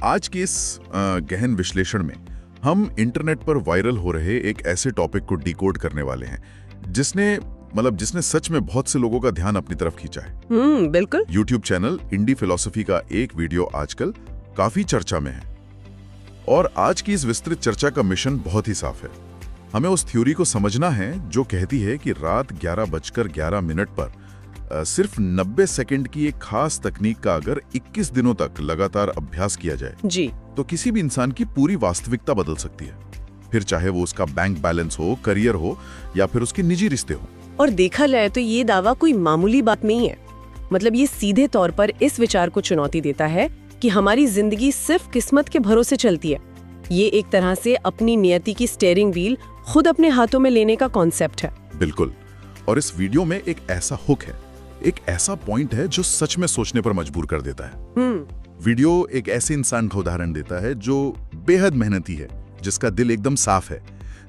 आज के इस गहन विश्लेषण में हम इंटरनेट पर वायरल हो रहे एक ऐसे टॉपिक को डिकोड करने वाले हैं जिसने सच में बहुत से लोगों का ध्यान अपनी तरफ खींचा है। बिल्कुल। YouTube चैनल इंडी फिलॉसफी का एक वीडियो आजकल काफी चर्चा में है और आज की इस विस्तृत चर्चा का मिशन बहुत ही साफ है। हमें उस थ्योरी को समझना है जो कहती है कि रात 11:11 पर सिर्फ 90 सेकंड की एक खास तकनीक का अगर 21 दिनों तक लगातार अभ्यास किया जाए जी, तो किसी भी इंसान की पूरी वास्तविकता बदल सकती है। फिर चाहे वो उसका बैंक बैलेंस हो, करियर हो या फिर उसके निजी रिश्ते हो। और देखा जाए तो ये दावा कोई मामूली बात नहीं है। मतलब ये सीधे तौर पर इस विचार को चुनौती देता है कि हमारी जिंदगी सिर्फ किस्मत के भरोसे चलती है। ये एक तरह से अपनी नियति की स्टीयरिंग व्हील खुद अपने हाथों में लेने का कॉन्सेप्ट है। बिल्कुल। और इस वीडियो में एक ऐसा हुक है, एक ऐसा पॉइंट है जो सच में सोचने पर मजबूर कर देता है। वीडियो एक ऐसे इंसान का उदाहरण देता है जो बेहद मेहनती है, जिसका दिल एकदम साफ है,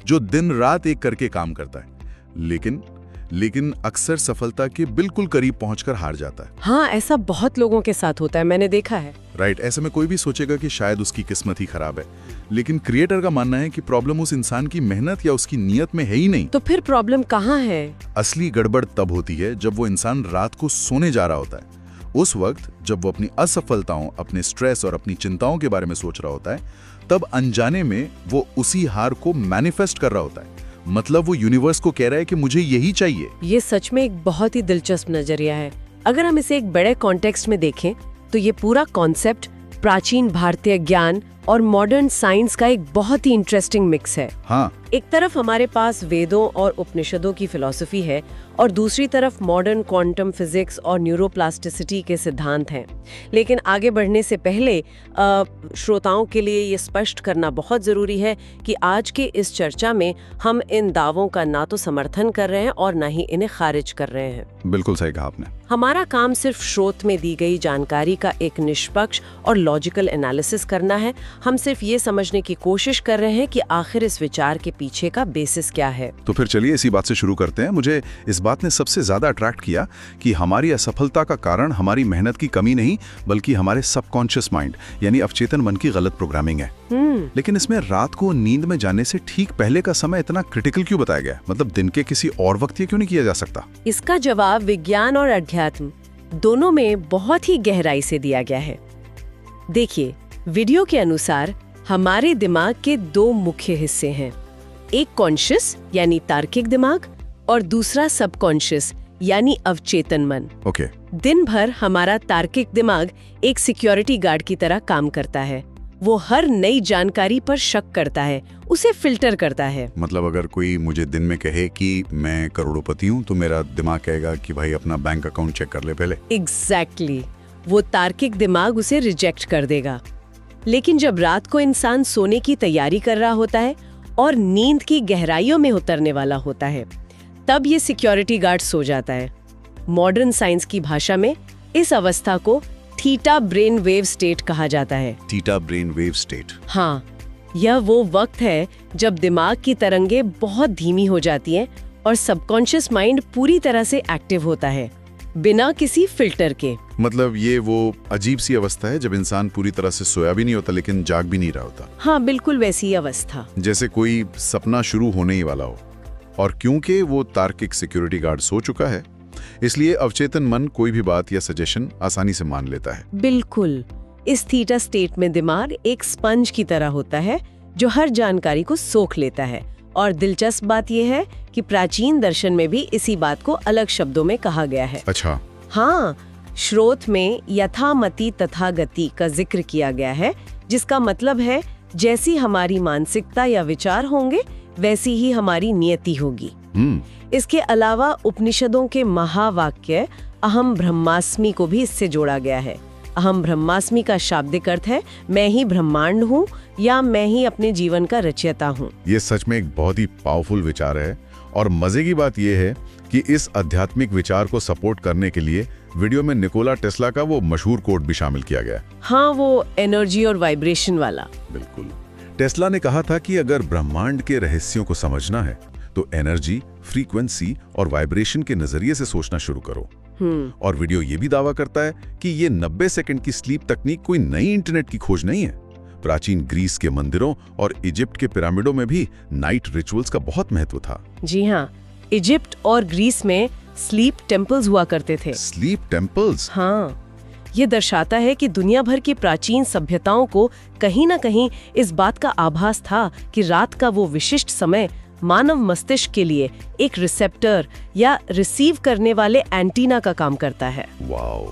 जो दिन रात एक करके काम करता है, लेकिन अक्सर सफलता के बिल्कुल करीब पहुंचकर हार जाता है। हाँ, ऐसा बहुत लोगों के साथ होता है, मैंने देखा है। राइट। ऐसे में कोई भी सोचेगा कि शायद उसकी किस्मत ही खराब है, लेकिन क्रिएटर का मानना है कि प्रॉब्लम उस इंसान की मेहनत या उसकी नीयत में है ही नहीं। तो फिर प्रॉब्लम कहाँ है? असली गड़बड़ तब होती है जब वो इंसान रात को सोने जा रहा होता है। उस वक्त जब वो अपनी असफलताओं, अपने स्ट्रेस और अपनी चिंताओं के बारे में सोच रहा होता है, तब अनजाने में वो उसी हार को मैनिफेस्ट कर रहा होता है। मतलब वो यूनिवर्स को कह रहा है कि मुझे यही चाहिए। ये सच में एक बहुत ही दिलचस्प नजरिया है। अगर हम इसे एक बड़े कॉन्टेक्स्ट में देखें तो ये पूरा कॉन्सेप्ट प्राचीन भारतीय ज्ञान और मॉडर्न साइंस का एक बहुत ही इंटरेस्टिंग मिक्स है। हाँ। एक तरफ हमारे पास वेदों और उपनिषदों की फिलॉसफी है और दूसरी तरफ मॉडर्न क्वांटम फिजिक्स और न्यूरोप्लास्टिसिटी के सिद्धांत हैं। लेकिन आगे बढ़ने से पहले श्रोताओं के लिए ये स्पष्ट करना बहुत जरूरी है कि आज के इस चर्चा में हम इन दावों का ना तो समर्थन कर रहे हैं और ना ही इन्हें खारिज कर रहे हैं। बिल्कुल सही कहा आपने। हमारा काम सिर्फ स्रोत में दी गई जानकारी का एक निष्पक्ष और लॉजिकल एनालिसिस करना है। हम सिर्फ ये समझने की कोशिश कर रहे हैं कि आखिर इस विचार के पीछे का बेसिस क्या है। तो फिर चलिए इसी बात से शुरू करते हैं। मुझे इस बात ने सबसे ज्यादा अट्रैक्ट किया कि हमारी असफलता का कारण हमारी मेहनत की कमी नहीं, बल्कि हमारे सबकॉन्शियस माइंड यानी अवचेतन मन की गलत प्रोग्रामिंग है। लेकिन इसमें रात को नींद में जाने से ठीक पहले का समय इतना क्रिटिकल क्यों बताया गया? मतलब दिन के किसी और वक्त ये क्यों नहीं किया जा सकता? इसका जवाब विज्ञान और अध्यात्म दोनों में बहुत ही गहराई से दिया गया है। देखिए, वीडियो के अनुसार हमारे दिमाग के दो मुख्य हिस्से हैं, एक कॉन्शियस यानी तार्किक दिमाग और दूसरा सबकॉन्शियस यानी अवचेतन मन। ओके। दिन भर हमारा तार्किक दिमाग एक सिक्योरिटी गार्ड की तरह काम करता है। वो हर नई जानकारी पर शक करता है, उसे फिल्टर करता है। मतलब अगर कोई मुझे दिन में कहे कि मैं करोड़पति हूँ, तो मेरा दिमाग कहेगा कि भाई अपना बैंक अकाउंट चेक कर ले पहले। एग्जैक्टली। वो तार्किक दिमाग उसे रिजेक्ट कर देगा। लेकिन जब रात को इंसान सोने की तैयारी कर रहा होता है और नींद की गहराइयों में उतरने वाला होता है, तब ये सिक्योरिटी गार्ड सो जाता है। मॉडर्न साइंस की भाषा में इस अवस्था को थीटा ब्रेन वेव स्टेट कहा जाता है। Theta brain wave state. हाँ, यह वो वक्त है जब दिमाग की तरंगें बहुत धीमी हो जाती हैं और सबकॉन्शियस माइंड पूरी तरह से एक्टिव होता है, बिना किसी फिल्टर के। मतलब ये वो अजीब सी अवस्था है जब इंसान पूरी तरह से सोया भी नहीं होता लेकिन जाग भी नहीं रहा होता। हाँ, बिल्कुल वैसी अवस्था, जैसे कोई सपना शुरू होने ही वाला हो। और क्योंकि वो तार्किक सिक्योरिटी गार्ड सो चुका है, इसलिए अवचेतन मन कोई भी बात या सजेशन आसानी से मान लेता है। बिल्कुल। इस थीटा स्टेट में दिमाग एक स्पंज की तरह होता है जो हर जानकारी को सोख लेता है। और दिलचस्प बात यह है कि प्राचीन दर्शन में भी इसी बात को अलग शब्दों में कहा गया है। अच्छा। हाँ, श्रोत में यथामति तथा गति का जिक्र किया गया है, जिसका मतलब है जैसी हमारी मानसिकता या विचार होंगे वैसी ही हमारी नियति होगी। इसके अलावा उपनिषदों के महावाक्य अहम ब्रह्मास्मि को भी इससे जोड़ा गया है। अहम ब्रह्मास्मि का शाब्दिक अर्थ है मैं ही ब्रह्मांड हूँ या मैं ही अपने जीवन का रचयिता हूँ। ये सच में एक बहुत ही पावरफुल विचार है। और मजे की बात यह है कि इस आध्यात्मिक विचार को सपोर्ट करने के लिए वीडियो में निकोला टेस्ला का वो मशहूर कोट भी शामिल किया गया। हाँ, वो एनर्जी और वाइब्रेशन वाला। बिल्कुल। टेस्ला ने कहा था कि अगर ब्रह्मांड के रहस्यों को समझना है तो एनर्जी, फ्रीक्वेंसी और वाइब्रेशन के नजरिए से सोचना शुरू करो। और वीडियो ये भी दावा करता है कि ये 90 सेकंड की स्लीप तकनीक कोई नई इंटरनेट की खोज नहीं है। प्राचीन ग्रीस के मंदिरों और इजिप्ट के पिरामिडों में भी नाइट रिचुअल्स का बहुत महत्व था। जी हाँ, इजिप्ट और ग्रीस में स्लीप टेम्पल्स हुआ करते थे। Sleep temples? हाँ, ये दर्शाता है कि दुनिया भर की प्राचीन सभ्यताओं को कहीं ना कहीं इस बात का आभास था कि रात का वो विशिष्ट समय मानव मस्तिष्क के लिए एक रिसेप्टर या रिसीव करने वाले एंटीना का काम करता है। वाओ!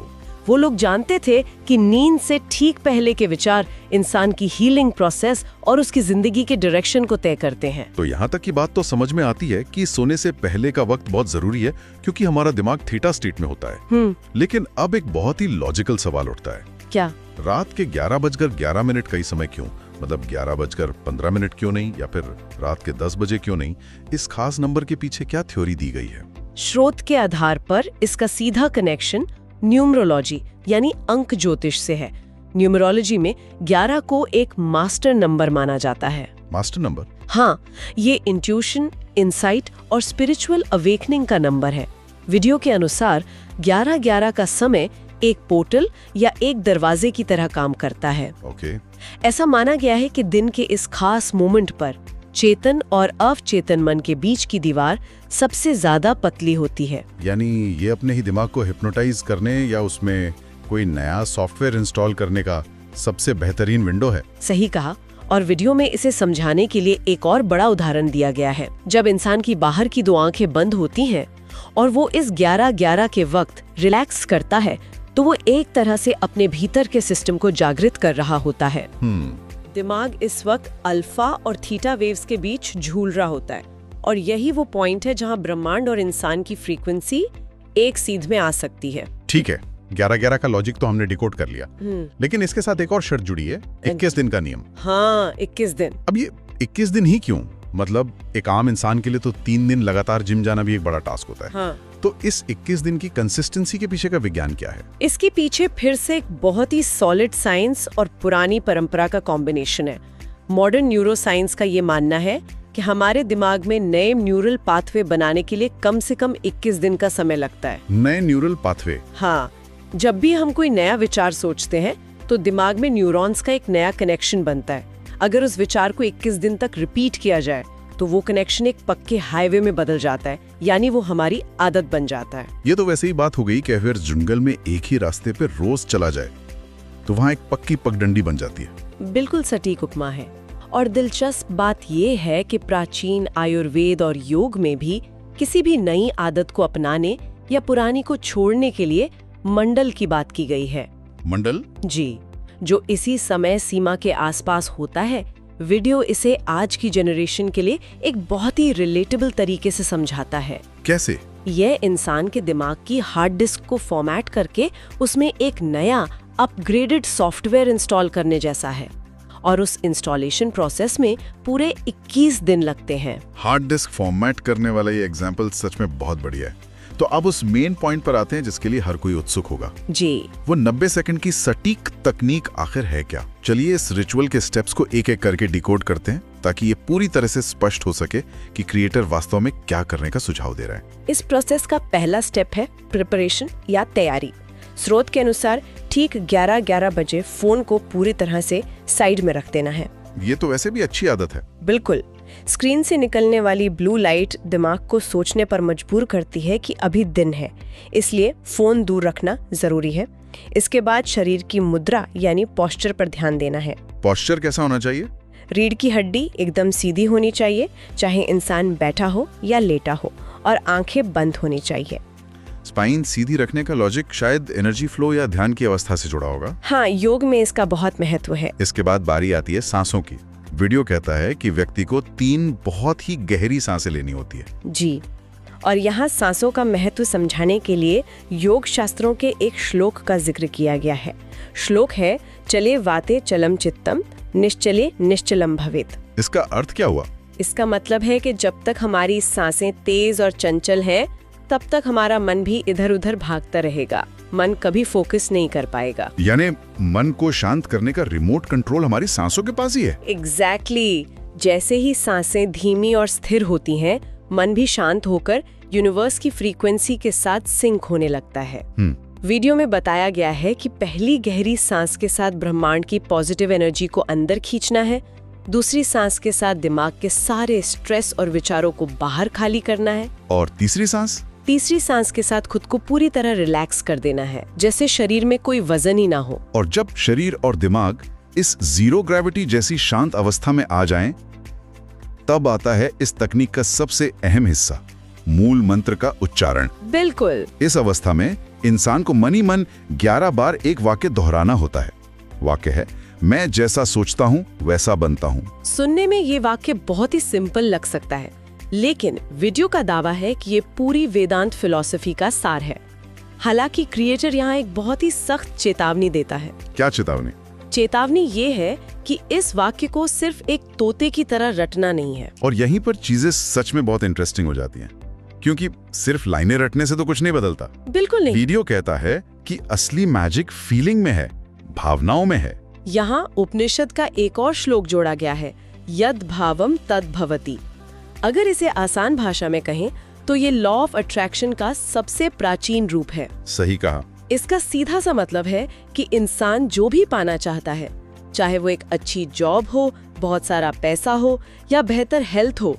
वो लोग जानते थे कि नींद से ठीक पहले के विचार इंसान की हीलिंग प्रोसेस और उसकी जिंदगी के डायरेक्शन को तय करते हैं। तो यहाँ तक की बात तो समझ में आती है कि सोने से पहले का वक्त बहुत जरूरी है, क्योंकि हमारा दिमाग थीटा स्टेट में होता है। लेकिन अब एक बहुत ही लॉजिकल सवाल उठता है। क्या? रात के 11:11 का ही समय क्यों? मतलब 11:15 क्यों नहीं, या फिर रात के 10 बजे क्यों नहीं? इस खास नंबर के पीछे क्या थ्योरी दी गई है? स्रोत के आधार पर इसका सीधा कनेक्शन न्यूमरोलॉजी यानी अंक ज्योतिष से है। न्यूमरोलॉजी में 11 को एक मास्टर नंबर माना जाता है। Master number? हाँ, ये इंट्यूशन, इंसाइट और स्पिरिचुअल अवेकनिंग का नंबर है। वीडियो के अनुसार 11:11 का समय एक पोर्टल या एक दरवाजे की तरह काम करता है। ओके। ऐसा माना गया है कि दिन के इस खास मोमेंट पर चेतन और अवचेतन मन के बीच की दीवार सबसे ज्यादा पतली होती है। यानी ये अपने ही दिमाग को हिप्नोटाइज करने या उसमें कोई नया सॉफ्टवेयर इंस्टॉल करने का सबसे बेहतरीन विंडो है। सही कहा। और वीडियो में इसे समझाने के लिए एक और बड़ा उदाहरण दिया गया है। जब इंसान की बाहर की 2 आंखें बंद होती हैं और वो इस 11:11 के वक्त रिलैक्स करता है, तो वो एक तरह से अपने भीतर के सिस्टम को जागृत कर रहा होता है। दिमाग इस वक्त अल्फा और थीटा वेव्स के बीच झूल रहा होता है, और यही वो पॉइंट है जहां ब्रह्मांड और इंसान की फ्रीक्वेंसी एक सीध में आ सकती है। ठीक है, 11:11 का लॉजिक तो हमने डिकोड कर लिया, लेकिन इसके साथ एक और शर्त जुड़ी है, 21 दिन का नियम। हाँ, 21 दिन। अब ये 21 दिन ही क्यों? मतलब एक आम इंसान के लिए तो 3 दिन लगातार जिम जाना भी एक बड़ा टास्क होता है। हाँ। तो इस 21 दिन की कंसिस्टेंसी के पीछे का विज्ञान क्या है? इसके पीछे फिर से एक बहुत ही सॉलिड साइंस और पुरानी परंपरा का कॉम्बिनेशन है। मॉडर्न न्यूरो साइंस का ये मानना है कि हमारे दिमाग में नए न्यूरल पाथवे बनाने के लिए कम से कम 21 दिन का समय लगता है। नए न्यूरल पाथवे? हाँ, जब भी हम कोई नया विचार सोचते हैं तो दिमाग में न्यूरॉन्स का एक नया कनेक्शन बनता है। अगर उस विचार को 21 दिन तक रिपीट किया जाए तो वो कनेक्शन एक पक्के हाईवे में बदल जाता है, यानी वो हमारी आदत बन जाता है। ये तो वैसे ही बात हो गई कि अगर जंगल में एक ही रास्ते पे रोज चला जाए तो वहाँ एक पक्की पगडंडी बन जाती है। बिल्कुल सटीक उपमा है। और दिलचस्प बात ये है कि प्राचीन आयुर्वेद और योग में भी किसी भी नई आदत को अपनाने या पुरानी को छोड़ने के लिए मंडल की बात की गई है। मंडल? जी, जो इसी समय सीमा के आसपास होता है। वीडियो इसे आज की जनरेशन के लिए एक बहुत ही रिलेटेबल तरीके से समझाता है। कैसे? यह इंसान के दिमाग की हार्ड डिस्क को फॉर्मेट करके उसमें एक नया अपग्रेडेड सॉफ्टवेयर इंस्टॉल करने जैसा है, और उस इंस्टॉलेशन प्रोसेस में पूरे 21 दिन लगते हैं। हार्ड डिस्क फॉर्मेट करने वाला ये एग्जाम्पल सच में बहुत बढ़िया है। तो अब उस मेन पॉइंट पर आते हैं जिसके लिए हर कोई उत्सुक होगा। जी, वो 90 सेकंड की सटीक तकनीक आखिर है क्या? चलिए इस रिचुअल के स्टेप्स को एक एक करके डिकोड करते हैं, ताकि ये पूरी तरह से स्पष्ट हो सके कि क्रिएटर वास्तव में क्या करने का सुझाव दे रहा है। इस प्रोसेस का पहला स्टेप है प्रिपरेशन या तैयारी। स्रोत के अनुसार ठीक 11:11 बजे फोन को पूरी तरह से साइड में रख देना है। ये तो वैसे भी अच्छी आदत है। बिल्कुल। स्क्रीन से निकलने वाली ब्लू लाइट दिमाग को सोचने पर मजबूर करती है कि अभी दिन है, इसलिए फोन दूर रखना जरूरी है। इसके बाद शरीर की मुद्रा यानी पोस्चर पर ध्यान देना है। पोस्चर कैसा होना चाहिए? रीढ़ की हड्डी एकदम सीधी होनी चाहिए, चाहे इंसान बैठा हो या लेटा हो, और आंखें बंद होनी चाहिए। स्पाइन सीधी रखने का लॉजिक शायद एनर्जी फ्लो या ध्यान की अवस्था से जुड़ा होगा। हाँ, योग में इसका बहुत महत्व है। इसके बाद बारी आती है सांसों की। वीडियो कहता है कि व्यक्ति को 3 बहुत ही गहरी सांसें लेनी होती है। जी, और यहाँ सांसों का महत्व समझाने के लिए योग शास्त्रों के एक श्लोक का जिक्र किया गया है। श्लोक है, चले वाते चलम चित्तम, निश्चले निश्चलम भवेत। इसका अर्थ क्या हुआ? इसका मतलब है कि जब तक हमारी सांसें तेज और चंचल हैं, तब तक हमारा मन भी इधर उधर भागता रहेगा। मन कभी फोकस नहीं कर पाएगा। यानी मन को शांत करने का रिमोट कंट्रोल हमारी सांसों के पास ही है। एग्जैक्टली। जैसे ही सांसें धीमी और स्थिर होती हैं, मन भी शांत होकर यूनिवर्स की फ्रीक्वेंसी के साथ सिंक होने लगता है। वीडियो में बताया गया है कि पहली गहरी सांस के साथ ब्रह्मांड की पॉजिटिव एनर्जी को अंदर खींचना है, दूसरी सांस के साथ दिमाग के सारे स्ट्रेस और विचारों को बाहर खाली करना है, और तीसरी सांस के साथ खुद को पूरी तरह रिलैक्स कर देना है, जैसे शरीर में कोई वजन ही ना हो। और जब शरीर और दिमाग इस जीरो ग्रेविटी जैसी शांत अवस्था में आ जाएं, तब आता है इस तकनीक का सबसे अहम हिस्सा, मूल मंत्र का उच्चारण। बिल्कुल। इस अवस्था में इंसान को मन ही मन 11 बार एक वाक्य दोहराना होता है। वाक्य है, मैं जैसा सोचता हूँ वैसा बनता हूँ। सुनने में ये वाक्य बहुत ही सिंपल लग सकता है, लेकिन वीडियो का दावा है कि ये पूरी वेदांत फिलॉसफी का सार है। हालांकि क्रिएटर यहाँ एक बहुत ही सख्त चेतावनी देता है। क्या चेतावनी? चेतावनी ये है कि इस वाक्य को सिर्फ एक तोते की तरह रटना नहीं है। और यहीं पर चीजें सच में बहुत इंटरेस्टिंग हो जाती हैं, क्योंकि सिर्फ लाइनें रटने से तो कुछ नहीं बदलता। बिल्कुल नहीं। वीडियो कहता है कि असली मैजिक फीलिंग में है, भावनाओं में है। यहाँ उपनिषद का एक और श्लोक जोड़ा गया है, यद भावम तद भवति। अगर इसे आसान भाषा में कहें तो ये लॉ ऑफ अट्रैक्शन का सबसे प्राचीन रूप है। सही कहा। इसका सीधा सा मतलब है कि इंसान जो भी पाना चाहता है, चाहे वो एक अच्छी जॉब हो, बहुत सारा पैसा हो या बेहतर हेल्थ हो,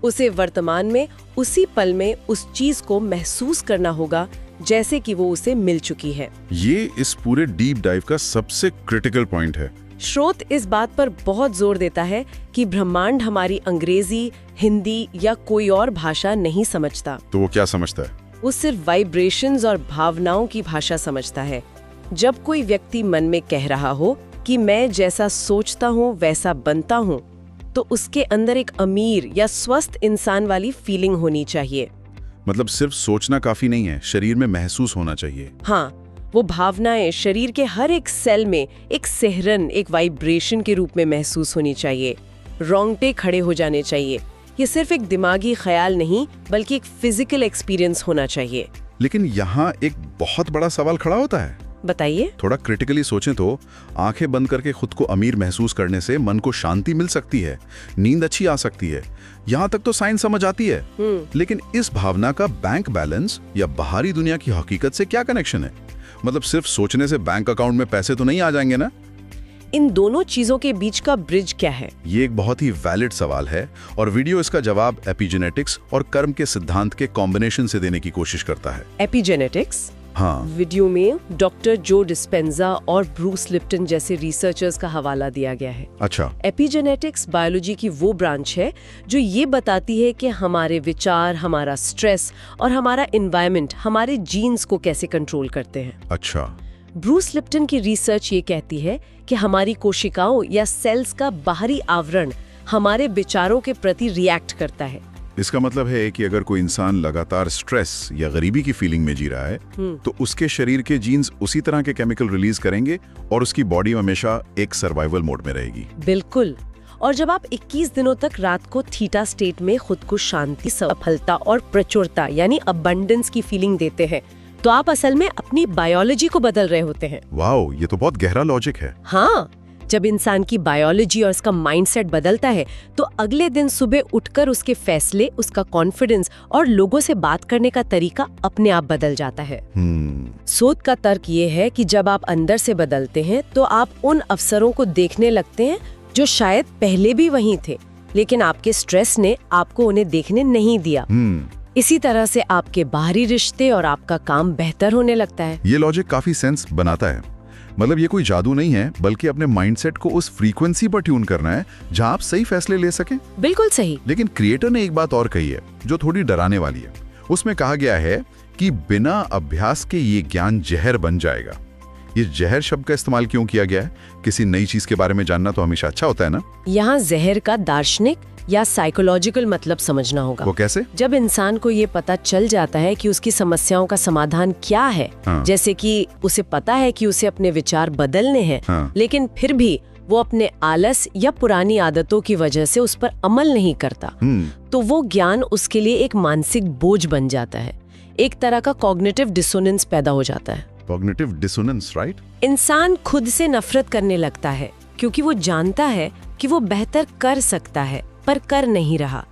उसे वर्तमान में उसी पल में उस चीज को महसूस करना होगा जैसे कि वो उसे मिल चुकी है। ये इस पूरे डीप डाइव का सबसे क्रिटिकल पॉइंट है। स्रोत इस बात पर बहुत जोर देता है कि ब्रह्मांड हमारी अंग्रेजी, हिंदी या कोई और भाषा नहीं समझता। तो वो क्या समझता है? वो सिर्फ वाइब्रेशंस और भावनाओं की भाषा समझता है। जब कोई व्यक्ति मन में कह रहा हो कि मैं जैसा सोचता हूँ वैसा बनता हूँ, तो उसके अंदर एक अमीर या स्वस्थ इंसान वाली फीलिंग होनी चाहिए। मतलब सिर्फ सोचना काफी नहीं है, शरीर में महसूस होना चाहिए। हाँ, वो भावनाएं शरीर के हर एक सेल में एक सिहरन, एक वाइब्रेशन के रूप में महसूस होनी चाहिए। रोंगटे खड़े हो जाने चाहिए। ये सिर्फ एक दिमागी ख्याल नहीं, बल्कि एक फिजिकल एक्सपीरियंस होना चाहिए। लेकिन यहाँ एक बहुत बड़ा सवाल खड़ा होता है। बताइए। थोड़ा क्रिटिकली सोचें तो आंखें बंद करके खुद को अमीर महसूस करने से मन को शांति मिल सकती है, नींद अच्छी आ सकती है, यहाँ तक तो साइंस समझ आती है। लेकिन इस भावना का बैंक बैलेंस या बाहरी दुनिया की हकीकत से क्या कनेक्शन है? मतलब सिर्फ सोचने से बैंक अकाउंट में पैसे तो नहीं आ जाएंगे ना? इन दोनों चीजों के बीच का ब्रिज क्या है? ये एक बहुत ही वैलिड सवाल है और वीडियो इसका जवाब एपिजेनेटिक्स और कर्म के सिद्धांत के कॉम्बिनेशन से देने की कोशिश करता है। एपिजेनेटिक्स? हाँ। वीडियो में डॉक्टर जो डिस्पेंजा और ब्रूस लिप्टन जैसे रिसर्चर्स का हवाला दिया गया है। अच्छा। एपिजेनेटिक्स बायोलॉजी की वो ब्रांच है जो ये बताती है कि हमारे विचार, हमारा स्ट्रेस और हमारा एनवायरनमेंट हमारे जीन्स को कैसे कंट्रोल करते हैं। अच्छा। ब्रूस लिप्टन की रिसर्च ये कहती है कि हमारी कोशिकाओं या सेल्स का बाहरी आवरण हमारे विचारों के प्रति रिएक्ट करता है। इसका मतलब है कि अगर कोई इंसान लगातार स्ट्रेस या गरीबी की फीलिंग में जी रहा है, तो उसके शरीर के जीन्स उसी तरह के केमिकल रिलीज करेंगे और उसकी बॉडी हमेशा एक सर्वाइवल मोड में रहेगी। बिल्कुल। और जब आप 21 दिनों तक रात को थीटा स्टेट में खुद को शांति, सफलता और प्रचुरता यानी अबंडेंस की फीलिंग देते हैं, तो आप असल में अपनी बायोलॉजी को बदल रहे होते हैं। वाओ, ये तो बहुत गहरा लॉजिक है। हाँ, जब इंसान की बायोलॉजी और उसका माइंडसेट बदलता है, तो अगले दिन सुबह उठकर उसके फैसले, उसका कॉन्फिडेंस और लोगों से बात करने का तरीका अपने आप बदल जाता है। शोध का तर्क ये है कि जब आप अंदर से बदलते हैं, तो आप उन अवसरों को देखने लगते हैं जो शायद पहले भी वहीं थे, लेकिन आपके स्ट्रेस ने आपको उन्हें देखने नहीं दिया। इसी तरह से आपके बाहरी रिश्ते और आपका काम बेहतर होने लगता है। ये लॉजिक काफी सेंस बनाता है। मतलब ये कोई जादू नहीं है, बल्कि अपने माइंडसेट को उस फ्रीक्वेंसी पर ट्यून करना है जहां आप सही फैसले ले सकें। बिल्कुल सही। लेकिन क्रिएटर ने एक बात और कही है जो थोड़ी डराने वाली है। उसमें कहा गया है कि बिना अभ्यास के ये ज्ञान जहर बन जाएगा। ये जहर शब्द का इस्तेमाल क्यों किया गया है? किसी नई चीज के बारे में जानना तो हमेशा अच्छा होता है ना। यहाँ जहर का दार्शनिक या साइकोलॉजिकल मतलब समझना होगा। वो कैसे? जब इंसान को ये पता चल जाता है कि उसकी समस्याओं का समाधान क्या है, जैसे कि उसे पता है कि उसे अपने विचार बदलने हैं, लेकिन फिर भी वो अपने आलस या पुरानी आदतों की वजह से उस पर अमल नहीं करता, तो वो ज्ञान उसके लिए एक मानसिक बोझ बन जाता है। एक तरह का कॉग्निटिव डिसोनेंस पैदा हो जाता है। Cognitive dissonance, right? इंसान खुद से नफरत करने लगता है क्योंकि वो जानता है कि वो बेहतर कर सकता है, पर कर नहीं रहा।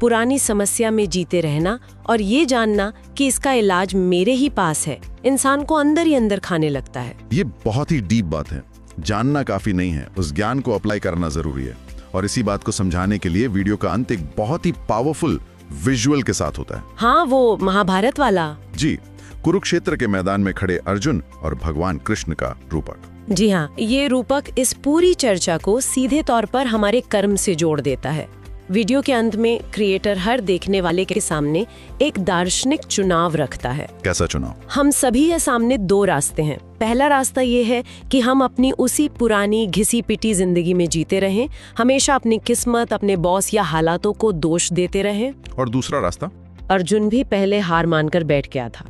पुरानी समस्या में जीते रहना और ये जानना कि इसका इलाज मेरे ही पास है, इंसान को अंदर ही अंदर खाने लगता है। ये बहुत ही डीप बात है। जानना काफी नहीं है, उस ज्ञान को अप्लाई करना जरूरी है। और इसी बात को समझाने के लिए वीडियो का अंत एक बहुत ही पावरफुल विजुअल के साथ होता है। हाँ, वो महाभारत वाला। जी, कुरुक्षेत्र के मैदान में खड़े अर्जुन और भगवान कृष्ण का रूपक। जी हाँ, ये रूपक इस पूरी चर्चा को सीधे तौर पर हमारे कर्म से जोड़ देता है। वीडियो के अंत में क्रिएटर हर देखने वाले के सामने एक दार्शनिक चुनाव रखता है। कैसा चुनाव? हम सभी के सामने दो रास्ते हैं। पहला रास्ता ये है कि हम अपनी उसी पुरानी घिसी पिटी जिंदगी में जीते रहें, हमेशा अपनी किस्मत, अपने बॉस या हालातों को दोष देते रहें। और दूसरा रास्ता? अर्जुन भी पहले हार मानकर बैठ गया था,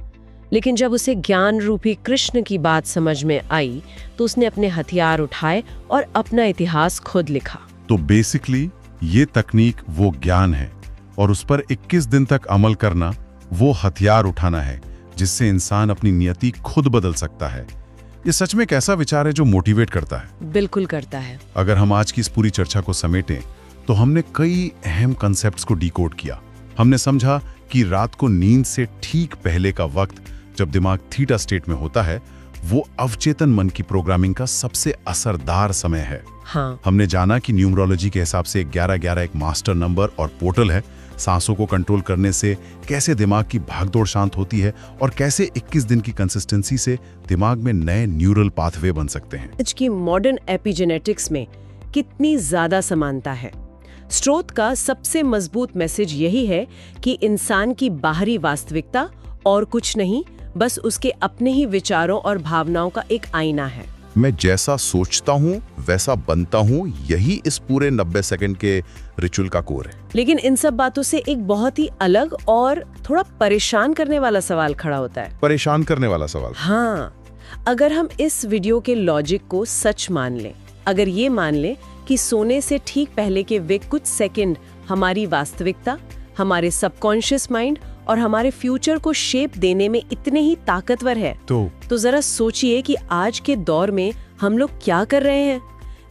लेकिन जब उसे ज्ञान रूपी कृष्ण की बात समझ में आई तो उसने अपने हथियार उठाए और अपना इतिहास खुद लिखा। तो बेसिकली ये तकनीक वो ज्ञान है और उस पर 21 दिन तक अमल करना वो हथियार उठाना है जिससे इंसान अपनी नियति खुद बदल सकता है। ये सच में एक ऐसा विचार है जो मोटिवेट करता है। बिल्कुल करता है। अगर हम आज की इस पूरी चर्चा को समेटें तो हमने कई अहम कॉन्सेप्ट्स को डिकोड किया। हमने समझा कि रात को नींद से ठीक पहले का वक्त, जब दिमाग थीटा स्टेट में होता है, वो अवचेतन मन की प्रोग्रामिंग का सबसे असरदार समय है। हाँ। हमने जाना कि न्यूमरोलॉजी के हिसाब से 11-11 एक मास्टर नंबर और पोर्टल है। सांसों को कंट्रोल करने से कैसे दिमाग की भागदौड़ शांत होती है और कैसे 21 दिन की कंसिस्टेंसी से दिमाग में नए न्यूरल पाथवे बन सकते हैं। आज की मॉडर्न एपिजेनेटिक्स में कितनी ज्यादा समानता है। स्रोत का सबसे मजबूत मैसेज यही है कि इंसान की बाहरी वास्तविकता और कुछ नहीं, बस उसके अपने ही विचारों और भावनाओं का एक आईना है। मैं जैसा सोचता हूँ वैसा बनता हूँ, यही इस पूरे 90 सेकंड के रिचुअल का कोर है। लेकिन इन सब बातों से एक बहुत ही अलग और थोड़ा परेशान करने वाला सवाल खड़ा होता है। परेशान करने वाला सवाल? हाँ, अगर हम इस वीडियो के लॉजिक को सच मान लें, अगर ये मान लें कि सोने से ठीक पहले के वे कुछ सेकंड हमारी वास्तविकता, हमारे सबकॉन्शियस माइंड और हमारे फ्यूचर को शेप देने में इतने ही ताकतवर है, तो जरा सोचिए कि आज के दौर में हम लोग क्या कर रहे हैं।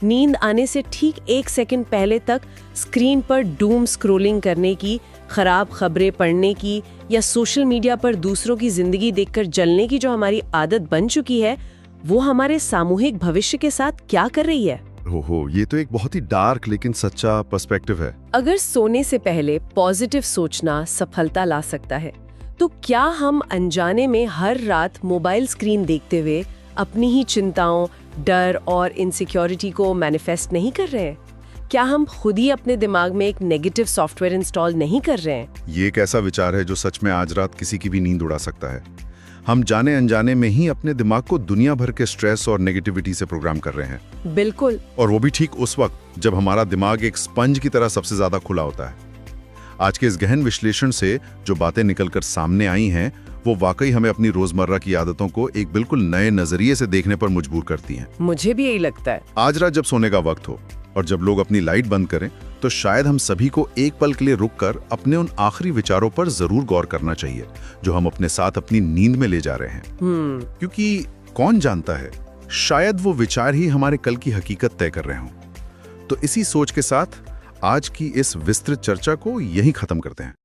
नींद आने से ठीक 1 सेकंड पहले तक स्क्रीन पर डूम स्क्रोलिंग करने की, खराब खबरें पढ़ने की या सोशल मीडिया पर दूसरों की जिंदगी देखकर जलने की जो हमारी आदत बन चुकी है, वो हमारे सामूहिक भविष्य के साथ क्या कर रही है। हो, ये तो एक बहुत ही डार्क लेकिन सच्चा पर्सपेक्टिव है। अगर सोने से पहले पॉजिटिव सोचना सफलता ला सकता है, तो क्या हम अनजाने में हर रात मोबाइल स्क्रीन देखते हुए अपनी ही चिंताओं, डर और इनसिक्योरिटी को मैनिफेस्ट नहीं कर रहे हैं? क्या हम खुद ही अपने दिमाग में एक नेगेटिव सॉफ्टवेयर इंस्टॉल नहीं कर रहे हैं? ये एक ऐसा विचार है जो सच में आज रात किसी की भी नींद उड़ा सकता है। हम जाने अनजाने में ही अपने दिमाग को दुनिया भर के स्ट्रेस और नेगेटिविटी से प्रोग्राम कर रहे हैं। बिल्कुल। और वो भी ठीक उस वक्त जब हमारा दिमाग एक स्पंज की तरह सबसे ज्यादा खुला होता है। आज के इस गहन विश्लेषण से जो बातें निकलकर सामने आई हैं, वो वाकई हमें अपनी रोजमर्रा की आदतों को एक बिल्कुल नए नजरिए से देखने पर मजबूर करती हैं। मुझे भी यही लगता है। आज रात जब सोने का वक्त हो और जब लोग अपनी लाइट बंद करें, तो शायद हम सभी को एक पल के लिए रुककर अपने उन आखिरी विचारों पर जरूर गौर करना चाहिए जो हम अपने साथ अपनी नींद में ले जा रहे हैं। क्योंकि कौन जानता है, शायद वो विचार ही हमारे कल की हकीकत तय कर रहे हों। तो इसी सोच के साथ आज की इस विस्तृत चर्चा को यहीं खत्म करते हैं।